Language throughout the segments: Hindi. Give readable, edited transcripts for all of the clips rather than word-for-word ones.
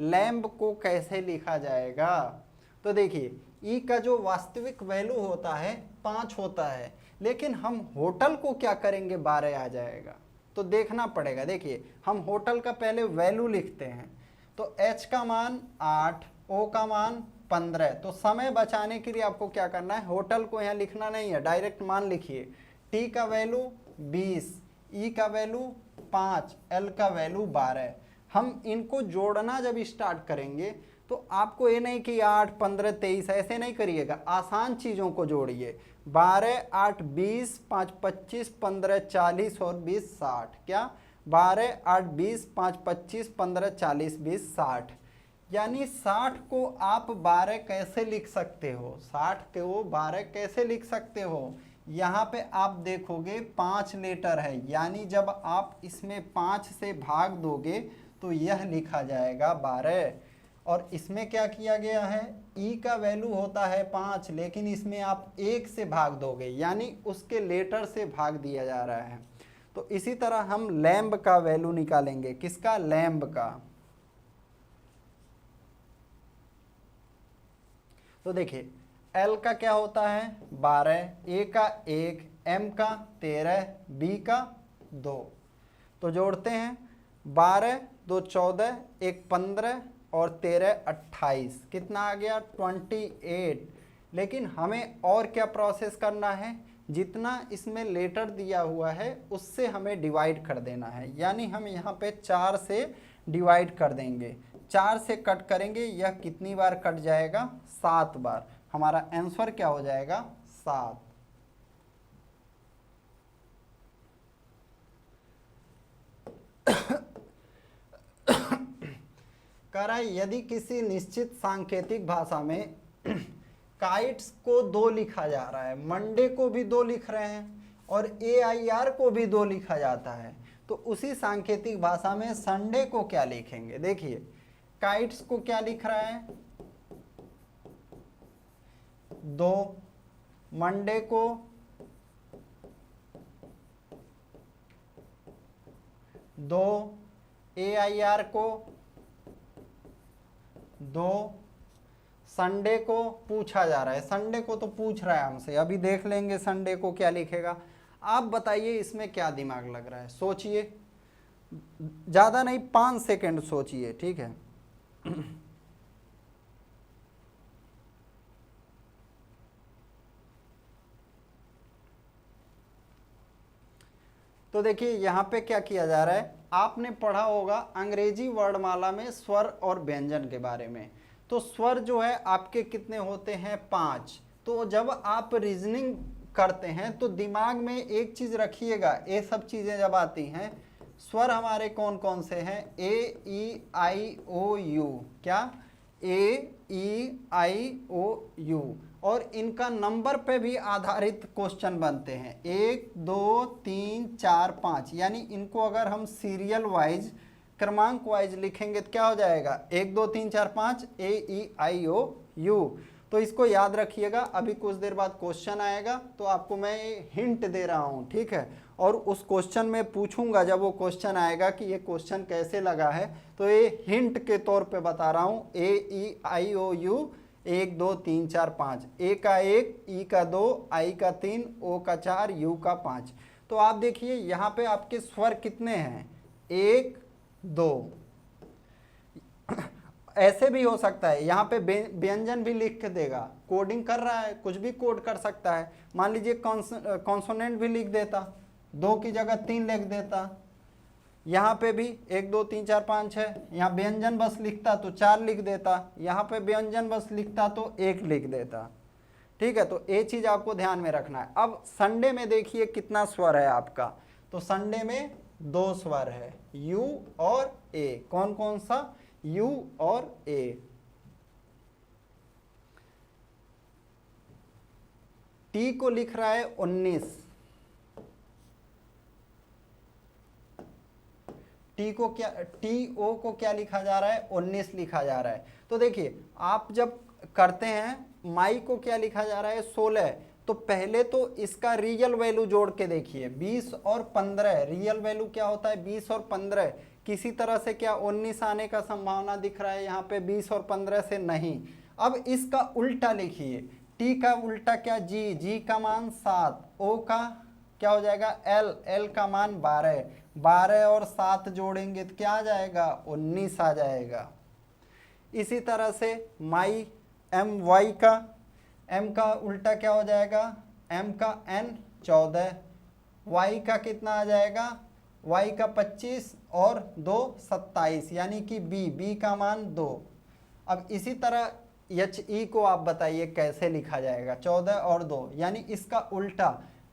लैम्ब को कैसे लिखा जाएगा? तो देखिए ई का जो वास्तविक वैल्यू होता है 5 होता है, लेकिन हम होटल को क्या करेंगे 12 आ जाएगा। तो देखना पड़ेगा। देखिए हम होटल का पहले वैल्यू लिखते हैं, तो h का मान 8, o का मान 15। तो समय बचाने के लिए आपको क्या करना है, होटल को यहाँ लिखना नहीं है, डायरेक्ट मान लिखिए। t का वैल्यू 20, e का वैल्यू 5, l का वैल्यू 12। हम इनको जोड़ना जब स्टार्ट करेंगे तो आपको ये नहीं कि 8, 15, 23 ऐसे नहीं करिएगा, आसान चीज़ों को जोड़िए। 12, 8, 20, 5, 25, 15, 40 और 20, 60। क्या 12, 8, 20, 5, 25, 15, 40, 20, 60। यानी 60 को आप 12 कैसे लिख सकते हो? 60 को 12 कैसे लिख सकते हो? यहाँ पे आप देखोगे 5 लेटर है, यानी जब आप इसमें 5 से भाग दोगे तो यह लिखा जाएगा 12। और इसमें क्या किया गया है, ई का वैल्यू होता है 5, लेकिन इसमें आप 1 से भाग दोगे, यानी उसके लेटर से भाग दिया जा रहा है। तो इसी तरह हम लैम्ब का वैल्यू निकालेंगे। किसका? लैम्ब का। तो देखिए एल का क्या होता है 12, ए का 1, एम का 13, बी का 2। तो जोड़ते हैं 12, 2 14, 1 15 और 13 28। कितना आ गया 28। लेकिन हमें और क्या प्रोसेस करना है, जितना इसमें लेटर दिया हुआ है उससे हमें डिवाइड कर देना है। यानी हम यहाँ पे 4 से डिवाइड कर देंगे, 4 से कट करेंगे, यह कितनी बार कट जाएगा 7 बार। हमारा आंसर क्या हो जाएगा 7। कह रहा है यदि किसी निश्चित सांकेतिक भाषा में काइट्स को 2 लिखा जा रहा है, मंडे को भी 2 लिख रहे हैं और AIR को भी 2 लिखा जाता है, तो उसी सांकेतिक भाषा में संडे को क्या लिखेंगे? देखिए काइट्स को क्या लिख रहा है 2, मंडे को 2, AIR को 2, संडे को पूछा जा रहा है। संडे को तो पूछ रहा है हमसे, अभी देख लेंगे संडे को क्या लिखेगा। आप बताइए इसमें क्या दिमाग लग रहा है, सोचिए, ज़्यादा नहीं 5 सेकंड सोचिए, ठीक है। तो देखिए यहाँ पे क्या किया जा रहा है, आपने पढ़ा होगा अंग्रेजी वर्णमाला में स्वर और व्यंजन के बारे में। तो स्वर जो है आपके कितने होते हैं 5। तो जब आप रीजनिंग करते हैं तो दिमाग में एक चीज़ रखिएगा, ये सब चीज़ें जब आती हैं, स्वर हमारे कौन कौन से हैं, ए ई आई ओ यू। क्या ए ई आई ओ यू। और इनका नंबर पे भी आधारित क्वेश्चन बनते हैं, 1 2 3 4 5। यानी इनको अगर हम सीरियल वाइज क्रमांक वाइज लिखेंगे तो क्या हो जाएगा 1 2 3 4 5 AEIOU। तो इसको याद रखिएगा, अभी कुछ देर बाद क्वेश्चन आएगा तो आपको मैं हिंट दे रहा हूँ, ठीक है। और उस क्वेश्चन में पूछूंगा, जब वो क्वेश्चन आएगा कि ये क्वेश्चन कैसे लगा है, तो ये हिंट के तौर पे बता रहा हूँ। AEIOU 1 2 3 4 5, ए का 1, ई का 2, आई का 3, ओ का 4, यू का 5। तो आप देखिए यहाँ पे आपके स्वर कितने हैं 1 2। ऐसे भी हो सकता है, यहाँ पे व्यंजन भी लिख के देगा, कोडिंग कर रहा है, कुछ भी कोड कर सकता है। मान लीजिए कॉन्सोनेंट भी लिख देता, 2 की जगह 3 लिख देता। यहाँ पे भी 1 2 3 4 5 6, यहाँ व्यंजन बस लिखता तो 4 लिख देता, यहाँ पे व्यंजन बस लिखता तो 1 लिख देता, ठीक है। तो ये चीज़ आपको ध्यान में रखना है। अब संडे में देखिए कितना स्वर है आपका, तो संडे में 2 स्वर है, यू और ए। कौन कौन सा? यू और ए। टी को लिख रहा है 19, टी को क्या, टी ओ को क्या लिखा जा रहा है 19 लिखा जा रहा है। तो देखिए आप जब करते हैं माई को क्या लिखा जा रहा है 16, तो पहले तो इसका रियल वैल्यू जोड़ के देखिए 20 और 15। रियल वैल्यू क्या होता है 20 और 15, किसी तरह से क्या 19 आने का संभावना दिख रहा है यहाँ पे, 20 और 15 से नहीं। अब इसका उल्टा लिखिए, टी का उल्टा क्या, जी, जी का मान 7, ओ का क्या हो जाएगा एल, एल का मान 12, 12 और 7 जोड़ेंगे तो क्या आ जाएगा 19 आ जाएगा। इसी तरह से माई एम वाई का, एम का उल्टा क्या हो जाएगा, एम का एन 14, वाई का कितना आ जाएगा, वाई का 25 और 2 27, यानी कि बी, बी का मान 2। अब इसी तरह एच ई को आप बताइए कैसे लिखा जाएगा, 14 और 2, यानी इसका उल्टा।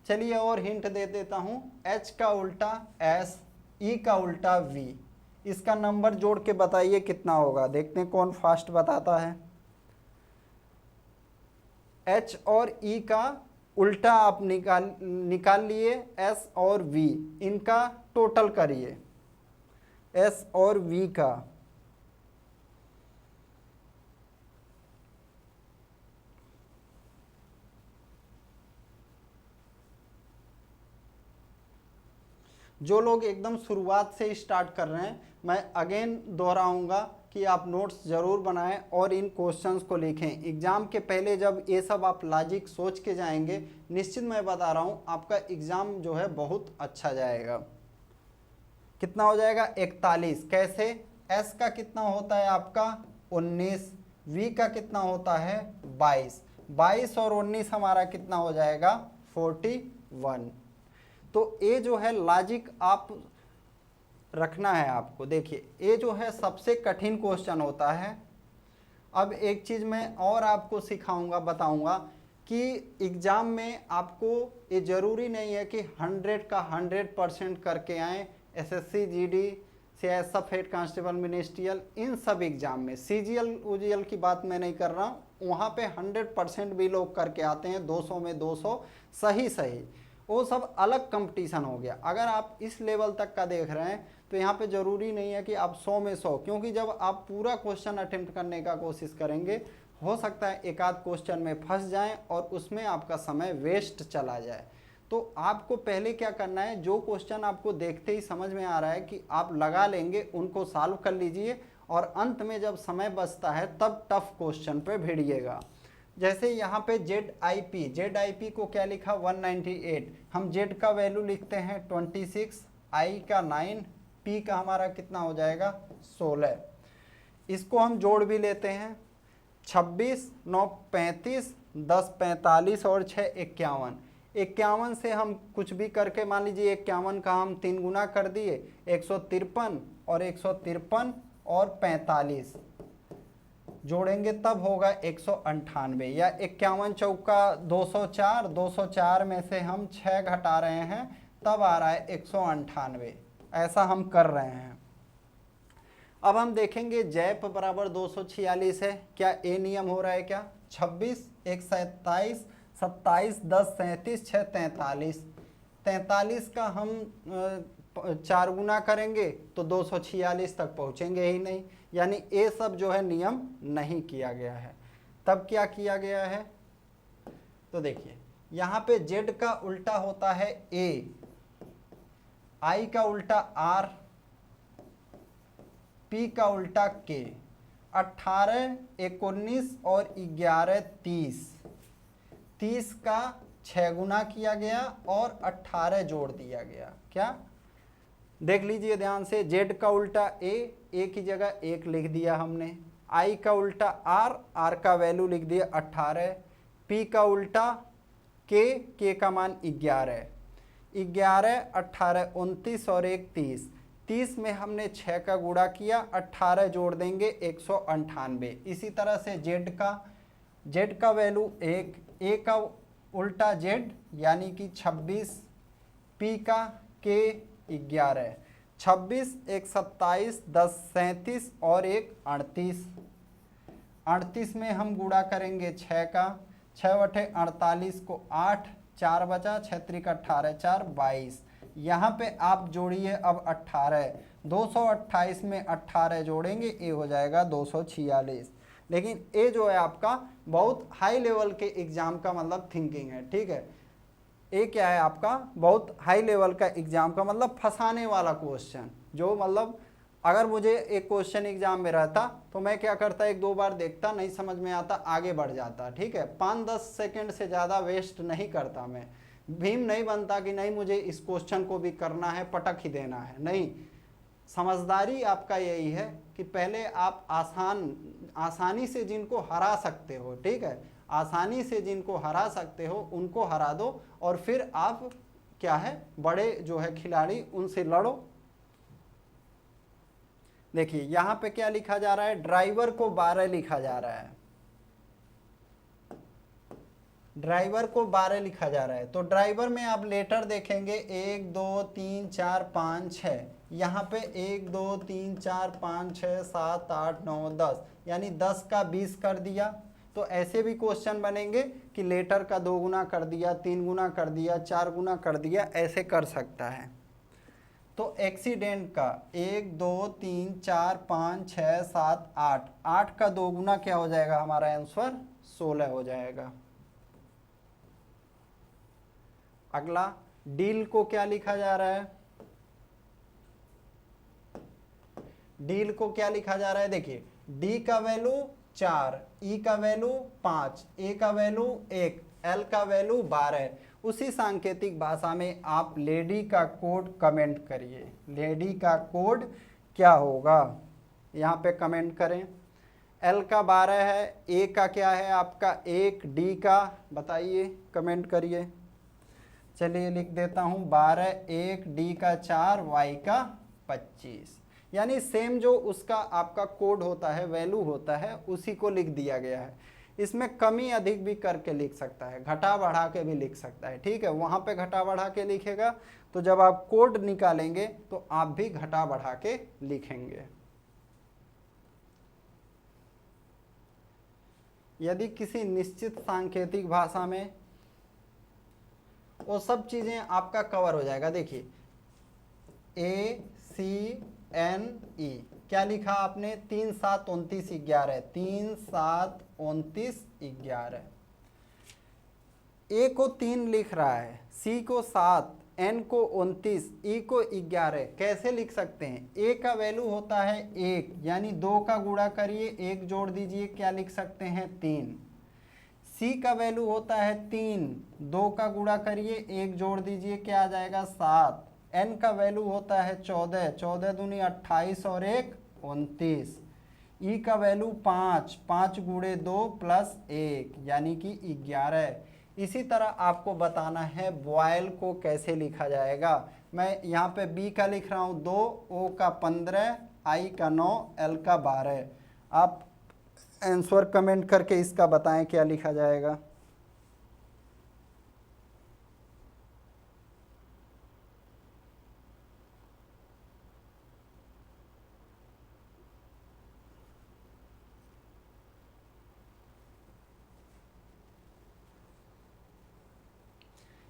चलिए और हिंट दे देता हूँ, एच का उल्टा एस, ई का उल्टा वी। इसका नंबर जोड़ के बताइए कितना होगा, देखते हैं कौन फास्ट बताता है। एच और ई का उल्टा आप निकाल लिए, एस और वी, इनका टोटल करिए, एस और वी का। जो लोग एकदम शुरुआत से स्टार्ट कर रहे हैं, मैं अगेन दोहराऊंगा कि आप नोट्स ज़रूर बनाएं और इन क्वेश्चंस को लिखें। एग्ज़ाम के पहले जब ये सब आप लॉजिक सोच के जाएंगे, निश्चित मैं बता रहा हूँ आपका एग्ज़ाम जो है बहुत अच्छा जाएगा। कितना हो जाएगा 41, कैसे, एस का कितना होता है आपका 19, वी का कितना होता है 22, 22 और 19 हमारा कितना हो जाएगा 41। तो ये जो है लॉजिक आप रखना है आपको। देखिए ये जो है सबसे कठिन क्वेश्चन होता है। अब एक चीज़ मैं और आपको सिखाऊंगा, बताऊंगा कि एग्ज़ाम में आपको ये ज़रूरी नहीं है कि 100 का 100% करके आएँ। SSC, GD, CISF, head constable, ministerial, इन सब एग्ज़ाम में, सीजीएल उजीएल की बात मैं नहीं कर रहा हूँ, वहाँ पे 100% भी लोग करके आते हैं, 200 में 200 सही, वो सब अलग कंपटीशन हो गया। अगर आप इस लेवल तक का देख रहे हैं तो यहाँ पे ज़रूरी नहीं है कि आप 100 में 100, क्योंकि जब आप पूरा क्वेश्चन अटेम्प्ट करने का कोशिश करेंगे, हो सकता है एक आध क्वेश्चन में फंस जाएं और उसमें आपका समय वेस्ट चला जाए। तो आपको पहले क्या करना है, जो क्वेश्चन आपको देखते ही समझ में आ रहा है कि आप लगा लेंगे, उनको सॉल्व कर लीजिए और अंत में जब समय बचता है तब टफ क्वेश्चन पे भिड़िएगा। जैसे यहाँ पे ZIP को क्या लिखा 198, हम Z का वैल्यू लिखते हैं 26, I का 9, P का हमारा कितना हो जाएगा 16। इसको हम जोड़ भी लेते हैं, 26, 9 35, 10 45 और 6 51। 51 से हम कुछ भी करके, मान लीजिए 51 का हम 3 गुना कर दिए, 153 और 153 और 45 जोड़ेंगे तब होगा 198, या 51 चौका 204, 204 में से हम 6 घटा रहे हैं तब आ रहा है 198। ऐसा हम कर रहे हैं। अब हम देखेंगे जैप बराबर 246 है, क्या ए नियम हो रहा है क्या, 26, 1 27, 27, 10 37, 6 43, 43 का हम 4 गुना करेंगे तो 246 तक पहुँचेंगे ही नहीं, यानी ये सब जो है नियम नहीं किया गया है। तब क्या किया गया है, तो देखिए यहाँ पे Z का उल्टा होता है A, I का उल्टा R, P का उल्टा K, 18, 19 और 11 30, 30 का 6 गुना किया गया और 18 जोड़ दिया गया। क्या देख लीजिए ध्यान से, Z का उल्टा A की जगह 1 लिख दिया हमने, I का उल्टा R का वैल्यू लिख दिया 18, P का उल्टा K का मान 11, 11, 18, 29 और 1 30, 30 में हमने 6 का गुणा किया, 18 जोड़ देंगे 198। इसी तरह से Z का वैल्यू 1, A का उल्टा Z यानी कि 26, P का K 11, 26, 1 27, 10 37 और 1 38, 38 में हम गुणा करेंगे 6 का, 6 बटे 48 को 8, 4 बचा, 6 त्रिक 18, 4 22। यहाँ पे आप जोड़िए अब 18, 228 में 18 जोड़ेंगे, ये हो जाएगा 246। लेकिन ये जो है आपका बहुत हाई लेवल के एग्जाम का मतलब थिंकिंग है, ठीक है। ये क्या है आपका बहुत हाई लेवल का एग्जाम का मतलब फंसाने वाला क्वेश्चन, जो मतलब अगर मुझे एक क्वेश्चन एग्जाम में रहता तो मैं क्या करता, एक दो बार देखता, नहीं समझ में आता आगे बढ़ जाता, ठीक है। 5-10 सेकंड से ज़्यादा वेस्ट नहीं करता मैं। भीम नहीं बनता कि नहीं मुझे इस क्वेश्चन को भी करना है, पटक ही देना है, नहीं। समझदारी आपका यही है कि पहले आप आसानी से जिनको हरा सकते हो, ठीक है, आसानी से जिनको हरा सकते हो उनको हरा दो, और फिर आप क्या है बड़े जो है खिलाड़ी उनसे लड़ो। देखिए यहां पे क्या लिखा जा रहा है, ड्राइवर को 12 लिखा जा रहा है, ड्राइवर को 12 लिखा जा रहा है। तो ड्राइवर में आप लेटर देखेंगे 1 2 3 4 5 6, यहाँ पे 1 2 3 4 5 6 7 8 9 10, यानी 10 का 20 कर दिया। तो ऐसे भी क्वेश्चन बनेंगे कि लेटर का 2 गुना कर दिया, 3 गुना कर दिया, 4 गुना कर दिया, ऐसे कर सकता है। तो एक्सीडेंट का 1 2 3 4 5 6 7 8, 8 का 2 गुना क्या हो जाएगा, हमारा आंसर 16 हो जाएगा। अगला डील को क्या लिखा जा रहा है, डील को क्या लिखा जा रहा है, देखिए डी का वैल्यू 4, ई का वैल्यू 5, ए का वैल्यू 1, एल का वैल्यू 12। उसी सांकेतिक भाषा में आप लेडी का कोड कमेंट करिए, लेडी का कोड क्या होगा यहाँ पे कमेंट करें। एल का 12 है, ए का क्या है आपका 1, डी का बताइए कमेंट करिए। चलिए लिख देता हूँ 12, 1, डी का 4, वाई का 25, यानी सेम जो उसका आपका कोड होता है, वैल्यू होता है, उसी को लिख दिया गया है। इसमें कमी अधिक भी करके लिख सकता है, घटा बढ़ा के भी लिख सकता है, ठीक है। वहाँ पे घटा बढ़ा के लिखेगा तो जब आप कोड निकालेंगे तो आप भी घटा बढ़ा के लिखेंगे। यदि किसी निश्चित सांकेतिक भाषा में वो सब चीज़ें आपका कवर हो जाएगा। देखिए ACNE क्या लिखा आपने, 3 7 29 11, 3 7 29 11। ए को 3 लिख रहा है, सी को 7, एन को 29, ई को 11। कैसे लिख सकते हैं, ए का वैल्यू होता है 1, यानी 2 का गुणा करिए, 1 जोड़ दीजिए, क्या लिख सकते हैं 3। सी का वैल्यू होता है 3, 2 का गुणा करिए, 1 जोड़ दीजिए, क्या आ जाएगा 7। एन का वैल्यू होता है 14, 14 दूनी 28 और 1 29। ई का वैल्यू 5, 5 गुणे 2 प्लस 1 यानी कि 11। इसी तरह आपको बताना है बॉयल को कैसे लिखा जाएगा। मैं यहाँ पे बी का लिख रहा हूँ 2, ओ का 15, आई का 9, एल का 12। आप आंसर कमेंट करके इसका बताएं क्या लिखा जाएगा।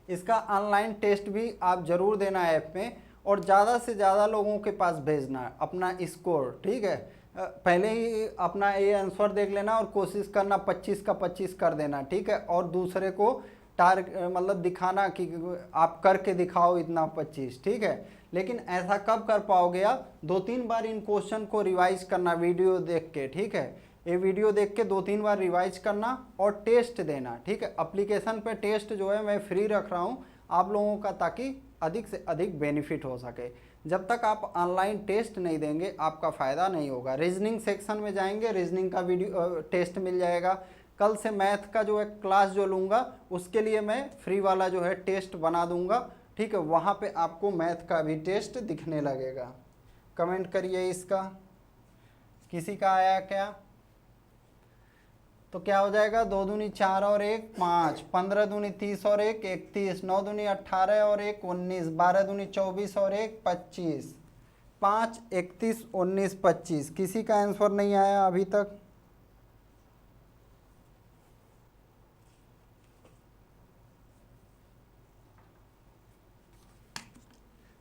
इसका ऑनलाइन टेस्ट भी आप जरूर देना है ऐप में, और ज़्यादा से ज़्यादा लोगों के पास भेजना है अपना स्कोर, ठीक है। पहले ही अपना ये आंसर देख लेना और कोशिश करना 25 का 25 कर देना, ठीक है। और दूसरे को मतलब दिखाना कि आप करके दिखाओ इतना 25, ठीक है। लेकिन ऐसा कब कर पाओगे आप, 2-3 बार इन क्वेश्चन को रिवाइज करना वीडियो देख के, ठीक है। ये वीडियो देख के 2-3 बार रिवाइज करना और टेस्ट देना, ठीक है। एप्लीकेशन पे टेस्ट जो है मैं फ्री रख रहा हूँ आप लोगों का, ताकि अधिक से अधिक बेनिफिट हो सके। जब तक आप ऑनलाइन टेस्ट नहीं देंगे आपका फ़ायदा नहीं होगा। रीजनिंग सेक्शन में जाएंगे, रीजनिंग का वीडियो टेस्ट मिल जाएगा। कल से मैथ का जो है क्लास जो लूँगा उसके लिए मैं फ्री वाला जो है टेस्ट बना दूँगा, ठीक है। वहाँ पे आपको मैथ का भी टेस्ट दिखने लगेगा। कमेंट करिए इसका, किसी का आया क्या। तो क्या हो जाएगा, 2 दूनी 4 और 1 5, 15 दूनी 30 और 1 31, 9 दूनी 18 और 1 19, 12 दूनी 24 और 1 25, 5 31 19 25। किसी का आंसर नहीं आया अभी तक।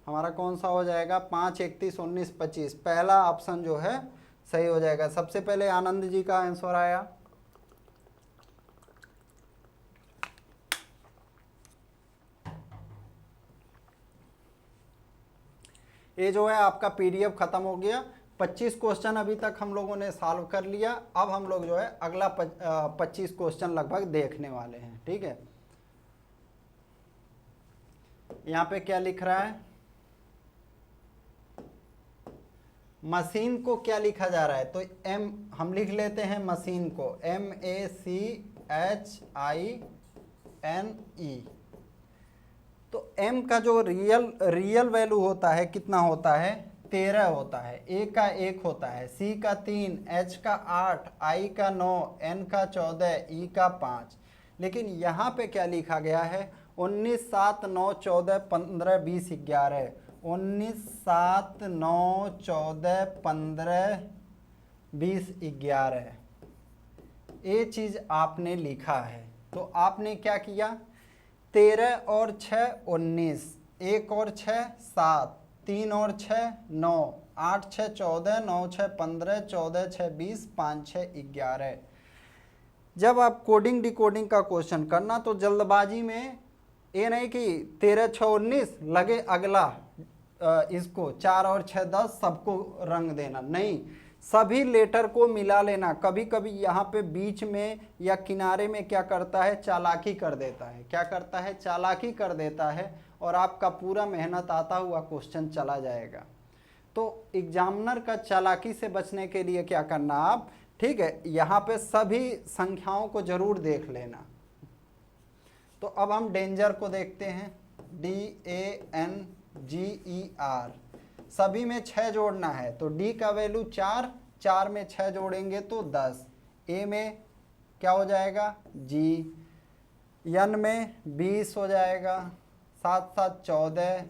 हमारा कौन सा हो जाएगा, 5 31 19 25, पहला ऑप्शन जो है सही हो जाएगा। सबसे पहले आनंद जी का आंसर आया। ये जो है आपका पीडीएफ खत्म हो गया, 25 क्वेश्चन अभी तक हम लोगों ने सॉल्व कर लिया। अब हम लोग जो है अगला 25 क्वेश्चन लगभग देखने वाले हैं। ठीक है, यहाँ पे क्या लिख रहा है, मशीन को क्या लिखा जा रहा है, तो एम हम लिख लेते हैं मशीन को MACHINE। तो m का जो रियल वैल्यू होता है कितना होता है, 13 होता है। A का 1 होता है, C का 3, H का 8, I का 9, N का 14, E का 5। लेकिन यहाँ पे क्या लिखा गया है, 19, 7, 9, 14, 15, 20, 11। 19, 7, 9, 14, 15, 20, 11 ये चीज़ आपने लिखा है। तो आपने क्या किया, 13 और 6 19, 1 और 6 7, 3 और 6 9, 8 6 14, 9 6 15, 14 6 20, 5 6 11। जब आप कोडिंग डिकोडिंग का क्वेश्चन करना तो जल्दबाजी में ये नहीं कि 13 6 19 लगे अगला इसको 4 और 6 10 सबको रंग देना, नहीं, सभी लेटर को मिला लेना। कभी कभी यहाँ पे बीच में या किनारे में क्या करता है, चालाकी कर देता है। क्या करता है, चालाकी कर देता है और आपका पूरा मेहनत आता हुआ क्वेश्चन चला जाएगा। तो एग्जामिनर का चालाकी से बचने के लिए क्या करना आप, ठीक है, यहाँ पे सभी संख्याओं को जरूर देख लेना। तो अब हम डेंजर को देखते हैं, DANGER। सभी में 6 जोड़ना है, तो D का वैल्यू 4, 4 में 6 जोड़ेंगे तो 10। A में क्या हो जाएगा, G। N में 20 हो जाएगा, 7 7 14,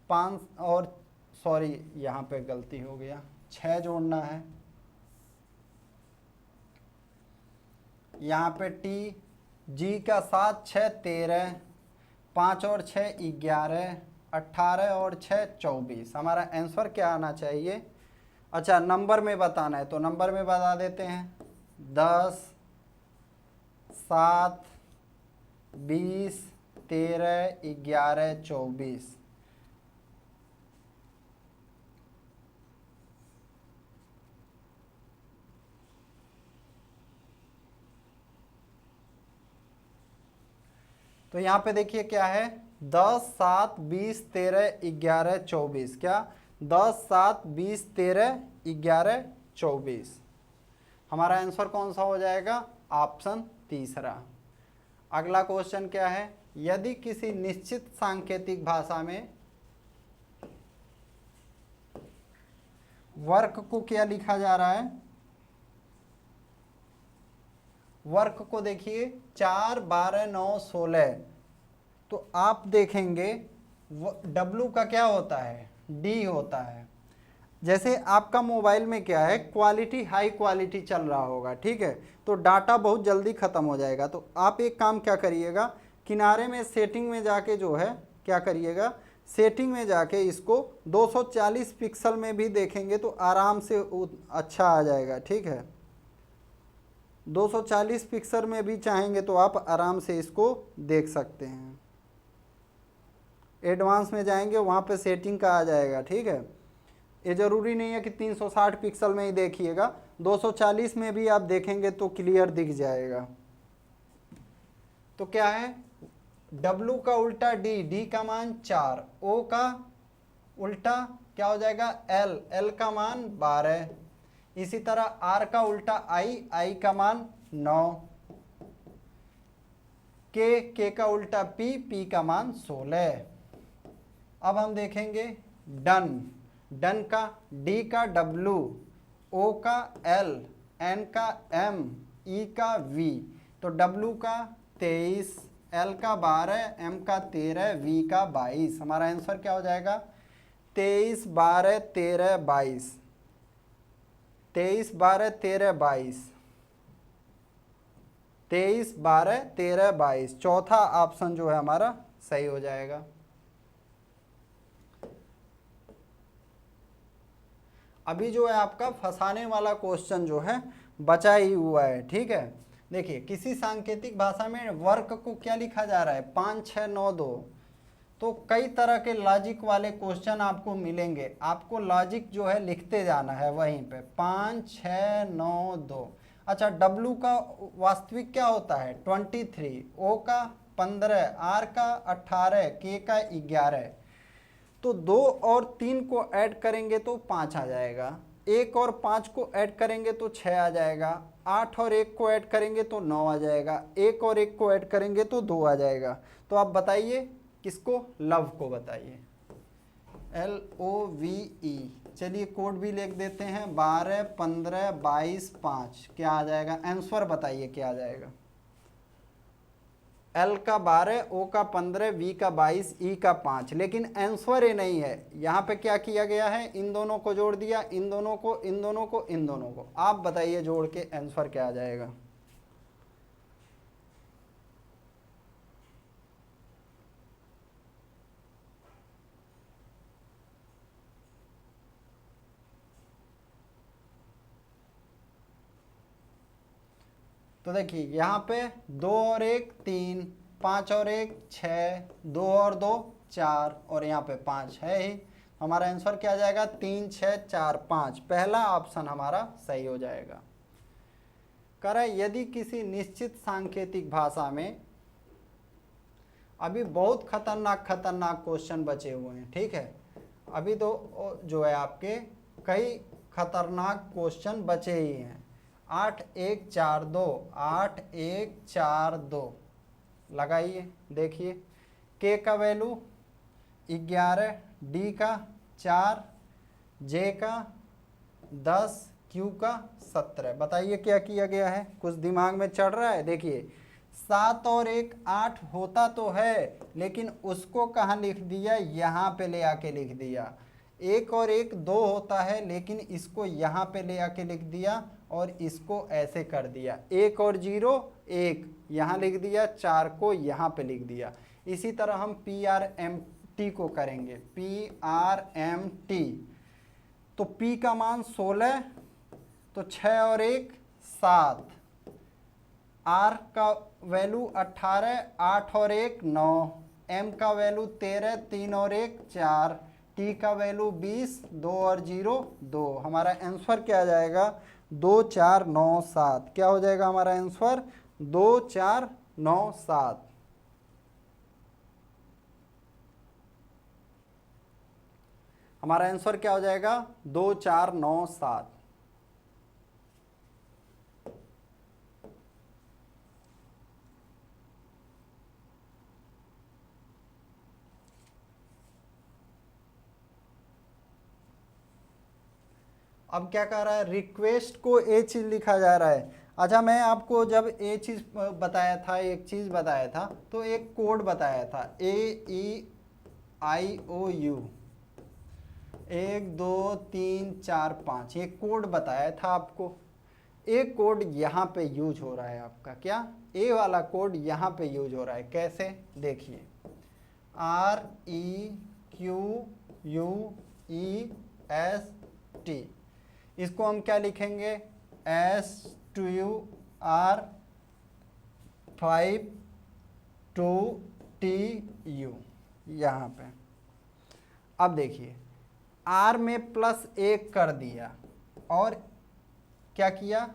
5 और सॉरी यहाँ पे गलती हो गया, 6 जोड़ना है। यहाँ पे T, G का 7 6 13, 5 और 6 11, 18 और 6 24। हमारा आंसर क्या आना चाहिए, अच्छा नंबर में बताना है तो नंबर में बता देते हैं, 10 7 20 13 11 24। तो यहाँ पे देखिए क्या है, 10 7 20 13 11 24। क्या 10 7 20 13 11 24। हमारा आंसर कौन सा हो जाएगा, ऑप्शन तीसरा। अगला क्वेश्चन क्या है, यदि किसी निश्चित सांकेतिक भाषा में वर्क को क्या लिखा जा रहा है, वर्क को देखिए 4 12 9 16। तो आप देखेंगे W का क्या होता है, D होता है। जैसे आपका मोबाइल में क्या है, क्वालिटी हाई क्वालिटी चल रहा होगा, ठीक है, तो डाटा बहुत जल्दी ख़त्म हो जाएगा। तो आप एक काम क्या करिएगा, किनारे में सेटिंग में जाके जो है क्या करिएगा, सेटिंग में जाके इसको 240 पिक्सल में भी देखेंगे तो आराम से अच्छा आ जाएगा। ठीक है, 240 पिक्सल में भी चाहेंगे तो आप आराम से इसको देख सकते हैं। एडवांस में जाएंगे वहाँ पे सेटिंग का आ जाएगा। ठीक है, ये ज़रूरी नहीं है कि 360 पिक्सल में ही देखिएगा, 240 में भी आप देखेंगे तो क्लियर दिख जाएगा। तो क्या है, W का उल्टा D, D का मान 4, O का उल्टा क्या हो जाएगा L, L का मान 12। इसी तरह R का उल्टा I, I का मान 9, K का उल्टा P, P का मान 16। अब हम देखेंगे डन, डन का D का W, O का L, N का M, E का V। तो W का 23, L का 12, M का 13, V का 22। हमारा आंसर क्या हो जाएगा, 23 12 13 22, 23 12 13 22, 23 12 13 22। चौथा ऑप्शन जो है हमारा सही हो जाएगा। अभी जो है आपका फंसाने वाला क्वेश्चन जो है बचा ही हुआ है। ठीक है, देखिए किसी सांकेतिक भाषा में वर्क को क्या लिखा जा रहा है, 5 6 9 2। तो कई तरह के लॉजिक वाले क्वेश्चन आपको मिलेंगे, आपको लॉजिक जो है लिखते जाना है वहीं पे। 5 6 9 2। अच्छा, W का वास्तविक क्या होता है 23, O का 15, R का 18, K का 11। तो 2 और 3 को ऐड करेंगे तो 5 आ जाएगा, 1 और 5 को ऐड करेंगे तो 6 आ जाएगा, 8 और 1 को ऐड करेंगे तो 9 आ जाएगा, 1 और 1 को ऐड करेंगे तो 2 आ जाएगा। तो आप बताइए किसको, लव को बताइए, LOVE। चलिए कोड भी लिख देते हैं, 12 15 22 5। क्या आ जाएगा आंसर, बताइए क्या आ जाएगा। L का 12, O का 15, V का 22, E का 5। लेकिन आंसर ये नहीं है, यहाँ पे क्या किया गया है, इन दोनों को जोड़ दिया, इन दोनों को, इन दोनों को, इन दोनों को। आप बताइए जोड़ के आंसर क्या आ जाएगा। तो देखिए यहाँ पे 2 और 1 3, 5 और 1 6, 2 और 2 4, और यहाँ पे 5 है ही। हमारा आंसर क्या आ जाएगा, 3 6 4 5। पहला ऑप्शन हमारा सही हो जाएगा। कह रहा है यदि किसी निश्चित सांकेतिक भाषा में, अभी बहुत खतरनाक क्वेश्चन बचे हुए हैं, ठीक है। अभी तो जो है आपके कई खतरनाक क्वेश्चन बचे ही हैं। 8 1 4 2, 8 1 4 2 लगाइए, देखिए के का वैल्यू 11, डी का 4, जे का 10, क्यू का 17। बताइए क्या किया गया है, कुछ दिमाग में चढ़ रहा है। देखिए 7 और 1 8 होता तो है, लेकिन उसको कहाँ लिख दिया, यहाँ पे ले आके लिख दिया। 1 और 1 2 होता है, लेकिन इसको यहाँ पे ले आके लिख दिया और इसको ऐसे कर दिया। 1 और 0 1 यहाँ लिख दिया, 4 को यहाँ पे लिख दिया। इसी तरह हम PRMT को करेंगे, PRMT। तो P का मान 16, तो 6 और 1 7, R का वैल्यू 18, 8 और 1 9, M का वैल्यू 13, 3 और 1 4, T का वैल्यू 20, 2 और 0 2। हमारा आंसर क्या आ जाएगा, 2 4 9 7। क्या हो जाएगा हमारा आंसर, 2 4 9 7। हमारा आंसर क्या हो जाएगा, 2 4 9 7। अब क्या कह रहा है, रिक्वेस्ट को ये चीज़ लिखा जा रहा है। अच्छा, मैं आपको जब ये चीज़ बताया था, एक चीज़ बताया था, तो एक कोड बताया था, AEIOU 1 2 3 4 5। ये कोड बताया था आपको। एक कोड यहाँ पे यूज हो रहा है आपका, क्या ए वाला कोड यहाँ पे यूज हो रहा है। कैसे, देखिए REQUEST। इसको हम क्या लिखेंगे, STUR 5 2TU यहाँ पे। अब देखिए R में +1 कर दिया और क्या किया,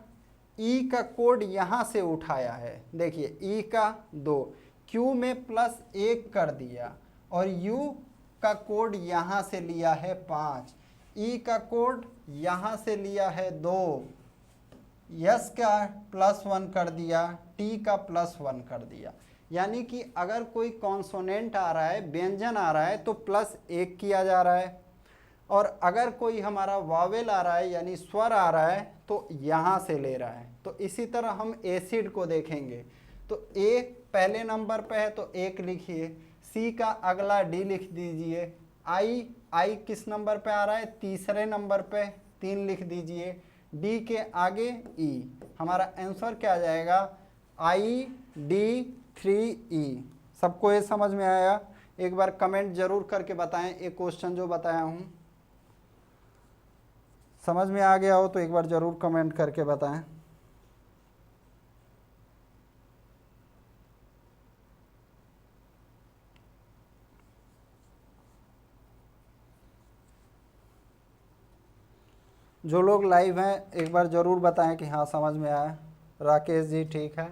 E का कोड यहाँ से उठाया है। देखिए E का 2, Q में +1 कर दिया और U का कोड यहाँ से लिया है 5, E का कोड यहाँ से लिया है 2, S का +1 कर दिया, T का +1 कर दिया। यानी कि अगर कोई कॉन्सोनेंट आ रहा है, व्यंजन आ रहा है, तो +1 किया जा रहा है, और अगर कोई हमारा वावेल आ रहा है यानी स्वर आ रहा है तो यहाँ से ले रहा है। तो इसी तरह हम एसिड को देखेंगे, तो A पहले नंबर पे है तो 1 लिखिए, C का अगला D लिख दीजिए, I किस नंबर पे आ रहा है, तीसरे नंबर पे 3 लिख दीजिए, D के आगे E। हमारा आंसर क्या आ जाएगा, ID3E। सबको ये समझ में आया, एक बार कमेंट जरूर करके बताएं। एक क्वेश्चन जो बताया हूँ समझ में आ गया हो तो एक बार जरूर कमेंट करके बताएं। जो लोग लाइव हैं एक बार ज़रूर बताएं कि हाँ समझ में आया। राकेश जी ठीक है।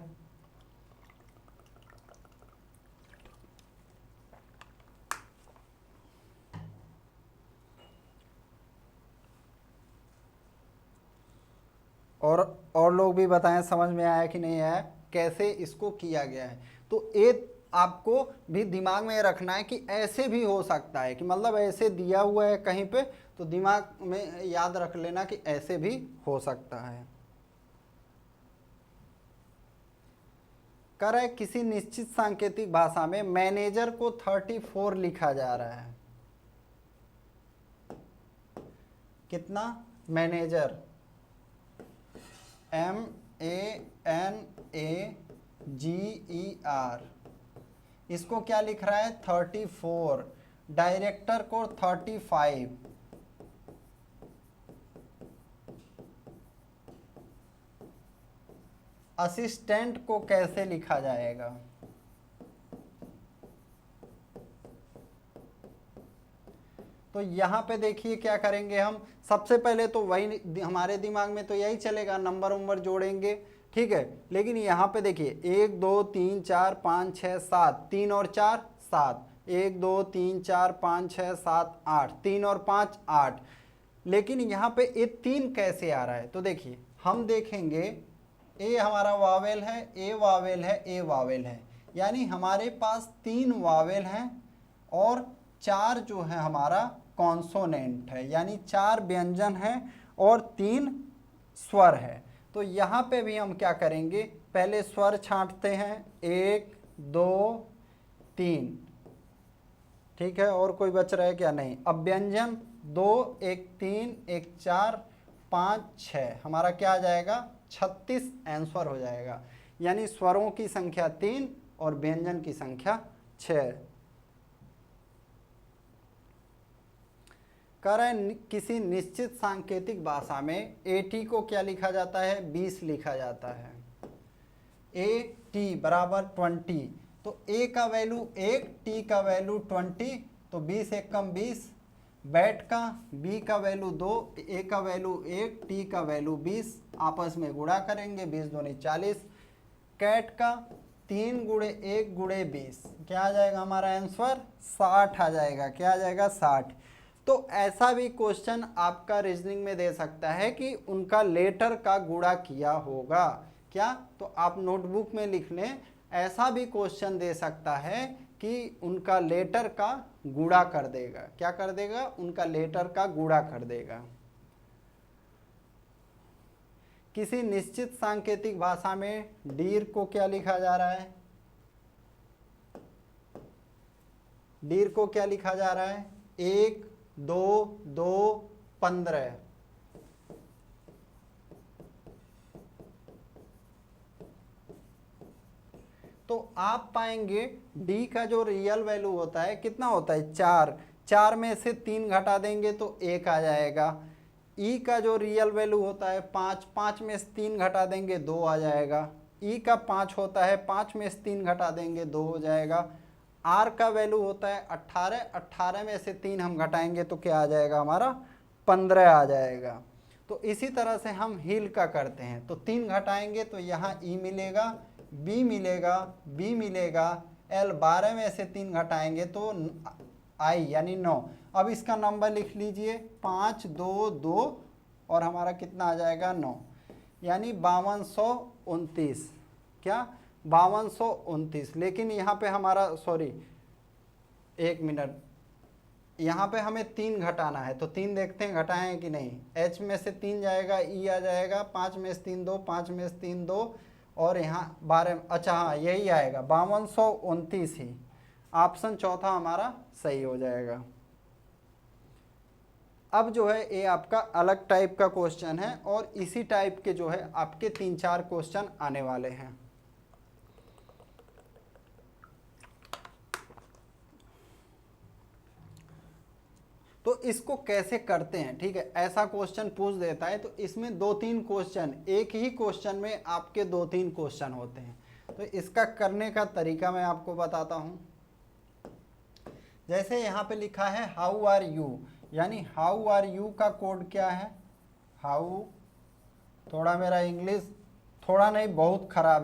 और लोग भी बताएं समझ में आया कि नहीं आया, कैसे इसको किया गया है। तो ये आपको भी दिमाग में रखना है कि ऐसे भी हो सकता है, कि मतलब ऐसे दिया हुआ है कहीं पे तो दिमाग में याद रख लेना कि ऐसे भी हो सकता है। कर है किसी निश्चित सांकेतिक भाषा में मैनेजर को 34 लिखा जा रहा है। कितना? मैनेजर MANAGER, इसको क्या लिख रहा है? 34। डायरेक्टर को 35। असिस्टेंट को कैसे लिखा जाएगा? तो यहाँ पे देखिए क्या करेंगे हम। सबसे पहले तो वही हमारे दिमाग में तो यही चलेगा, नंबर उम्बर जोड़ेंगे, ठीक है। लेकिन यहाँ पे देखिए 1 2 3 4 5 6 7, 3 और 4 7, 1 2 3 4 5 6 7 8, 3 और 5 8। लेकिन यहाँ पे ये 3 कैसे आ रहा है? तो देखिए हम देखेंगे, ए हमारा वावेल है, ए वावेल है, ए वावेल है, यानी हमारे पास 3 वावेल हैं और 4 जो है हमारा कॉन्सोनेंट है, यानी 4 व्यंजन हैं और 3 स्वर है। तो यहाँ पे भी हम क्या करेंगे, पहले स्वर छांटते हैं, 1 2 3, ठीक है। और कोई बच रहा है क्या? नहीं। अब व्यंजन 2, 1 3, 1 4, 5 6, हमारा क्या आ जाएगा? 36 आंसर हो जाएगा। यानी स्वरों की संख्या 3 और व्यंजन की संख्या 6। कह रहे हैं किसी निश्चित सांकेतिक भाषा में 80 को क्या लिखा जाता है? 20 लिखा जाता है। AT बराबर 20, तो A का वैल्यू 1, T का वैल्यू 20, तो 20 एक कम 20। बैट का B का वैल्यू 2, A का वैल्यू 1, T का वैल्यू 20, आपस में गुणा करेंगे, 20 दूनी 40। कैट का 3 गुणे 1 गुणे 20, क्या आ जाएगा हमारा आंसर? 60 आ जाएगा। क्या आ जाएगा? 60। तो ऐसा भी क्वेश्चन आपका रीजनिंग में दे सकता है कि उनका लेटर का गुणा किया होगा क्या? तो आप नोटबुक में लिख लें, ऐसा भी क्वेश्चन दे सकता है कि उनका लेटर का गुणा कर देगा। क्या कर देगा? उनका लेटर का गुणा कर देगा। किसी निश्चित सांकेतिक भाषा में डीर को क्या लिखा जा रहा है? डीर को क्या लिखा जा रहा है? 1 2 2 15। तो आप पाएंगे डी का जो रियल वैल्यू होता है कितना होता है? 4। 4 में से 3 घटा देंगे तो 1 आ जाएगा। ई का जो रियल वैल्यू होता है 5, 5 में से 3 घटा देंगे 2 आ जाएगा। ई का 5 होता है, 5 में से 3 घटा देंगे 2 हो जाएगा। आर का वैल्यू होता है 18, 18 में से 3 हम घटाएंगे तो क्या आ जाएगा हमारा? 15 आ जाएगा। तो इसी तरह से हम हील का करते हैं, तो 3 घटाएंगे तो यहाँ ई मिलेगा, बी मिलेगा, बी मिलेगा, एल 12 में से 3 घटाएंगे तो आई यानी 9। अब इसका नंबर लिख लीजिए 5 2 2 और हमारा कितना आ जाएगा? 9, यानी 5229। क्या? 5229। लेकिन यहाँ पे हमारा सॉरी 1 मिनट, यहाँ पे हमें 3 घटाना है, तो 3 देखते हैं घटाएं कि नहीं। एच में से 3 जाएगा, ई आ जाएगा, 5 में से 3 2, 5 में से 3 2 और यहाँ 12। अच्छा हाँ यही आएगा 5229 ही। ऑप्शन चौथा हमारा सही हो जाएगा। अब जो है ये आपका अलग टाइप का क्वेश्चन है और इसी टाइप के जो है आपके 3-4 क्वेश्चन आने वाले हैं। तो इसको कैसे करते हैं, ठीक है। ऐसा क्वेश्चन पूछ देता है तो इसमें 2-3 क्वेश्चन, एक ही क्वेश्चन में आपके 2-3 क्वेश्चन होते हैं। तो इसका करने का तरीका मैं आपको बताता हूं। जैसे यहाँ पे लिखा है हाउ आर यू, यानी हाउ आर यू का कोड क्या है? हाउ, थोड़ा मेरा इंग्लिश थोड़ा नहीं बहुत खराब है।